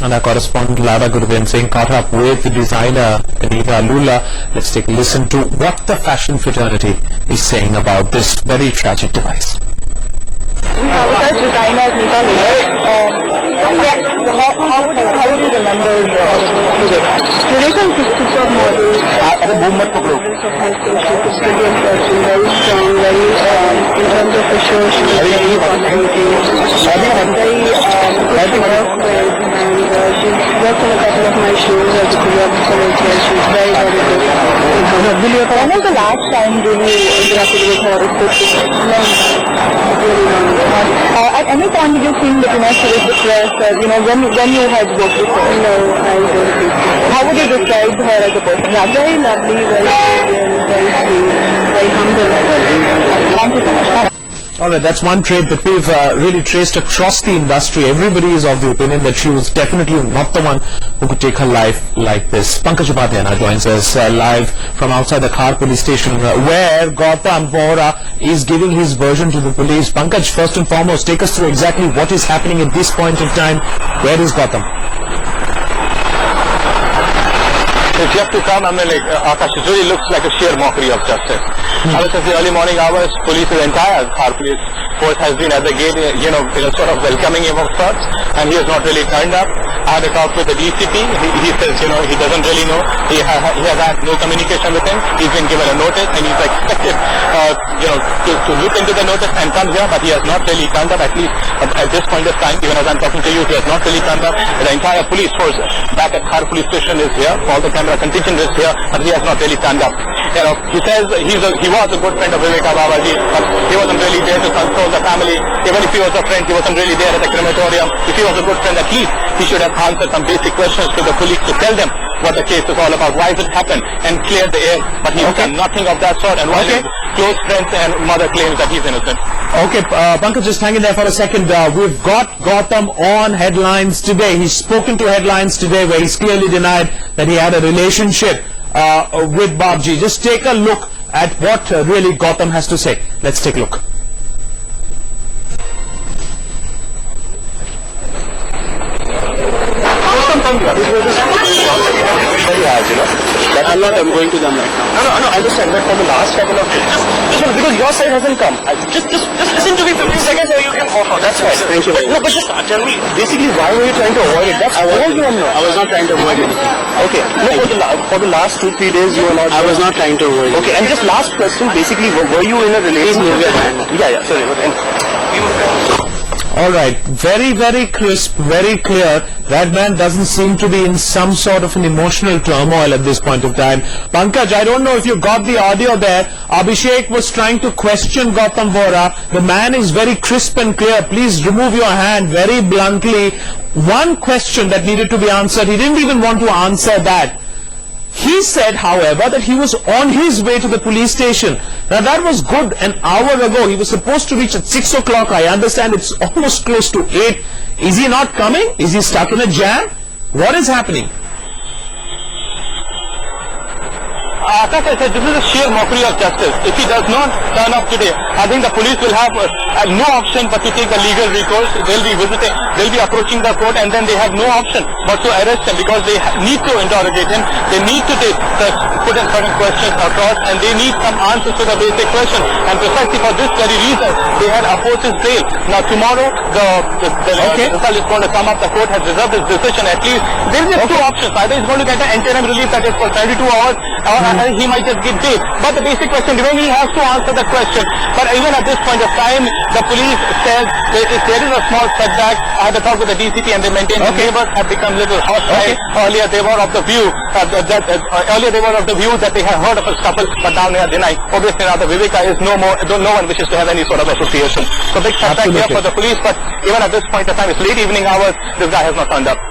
And our correspondent Lara Guruvin Singh caught up with the designer Anita Lula. Let's take a listen to what the fashion fraternity is saying about this very tragic device. We have a designer Anita Lula. How would you remember today some super models very strong, very in terms of the show she was very work with, and she's worked on a couple of my shows as a choreographer as well. She's very good. When was the last time you interacted with her? At any point did you feel that she was depressed, when you had worked with her? No, I don't think so. How would you describe her as a person? Yeah, very lovely, very brilliant, very sweet, very humble. Thank you so much. Alright, that's one trait that we've really traced across the industry. Everybody is of the opinion that she was definitely not the one who could take her life like this. Pankaj now joins us live from outside the Khar police station where Gautam Vohra is giving his version to the police. Pankaj, first and foremost, take us through exactly what is happening at this point in time. Where is Gautam? It's yet to come. Akash, it really looks like a sheer mockery of justice. Ever since the early morning hours, the entire Khar police force has been at the gate, sort of welcoming him of sorts, and he has not really turned up. I had a talk with the DCP. He says, he doesn't really know. He has had no communication with him. He's been given a notice, and he's expected, to look into the notice and come here, but he has not really turned up, at least at this point of time. Even as I'm talking to you, he has not really turned up. The entire police force back at Khar police station is here. All the camera contingent is here, but he has not really turned up. He says he was a good friend of Viveka Babajee, but he wasn't really there to console the family. Even if he was a friend, he wasn't really there at the crematorium. If he was a good friend, at least he should have answered some basic questions to the police to tell them what the case is all about, why has it happened, and cleared the air. But he's done nothing of that sort, and while his close friends and mother claims that he's innocent. Okay, Pankaj, just hang in there for a second. We've got Gautam on headlines today. He's spoken to headlines today where he's clearly denied that he had a relationship with Babajee. Just take a look at what really Gautam has to say. Let's take a look. I'm going to them right now. No, I understand, but for the last couple of days, because your side hasn't come. Just listen to me 15 seconds or you can off. That's right. Thank you. No, but just tell me, basically, why were you trying to avoid it? That's all you want to know. I was not trying to avoid it. Okay. No, for the last 2-3 days, you were not. I was not trying to avoid it. Okay, and just last question, basically, were you in a relationship? Yeah, sorry. Alright, very, very crisp, very clear. That man doesn't seem to be in some sort of an emotional turmoil at this point of time. Pankaj, I don't know if you got the audio there. Abhishek was trying to question Gautam Vohra. The man is very crisp and clear. Please remove your hand very bluntly. One question that needed to be answered, he didn't even want to answer that. He said, however, that he was on his way to the police station. Now that was good an hour ago. He was supposed to reach at 6 o'clock. I understand it's almost close to 8. Is he not coming? Is he stuck in a jam? What is happening? Akash, I said this is a sheer mockery of justice. If he does not turn up today, I think the police will have no option but to take the legal recourse. They'll be approaching the court, and then they have no option but to arrest him because they need to interrogate him. They need to put in certain questions across, and they need some answers to the basic questions. And precisely for this very reason, they had opposed his bail. Now tomorrow, the result is going to come up. The court has reserved his decision. At least there is two options. Either he's going to get an interim relief that is for 72 hours, or he might just get bail. But the basic question remains, he has to answer the question. But even at this point of time, the police says that if there is a small setback, I had a talk with the DCP and they maintain the neighbors have become a little hostile. Earlier they were of the view that they had heard of a couple, but now they are denying. Obviously now the Viveka is no one wishes to have any sort of association. So big setback here for the police, but even at this point of time, it's late evening hours, this guy has not turned up.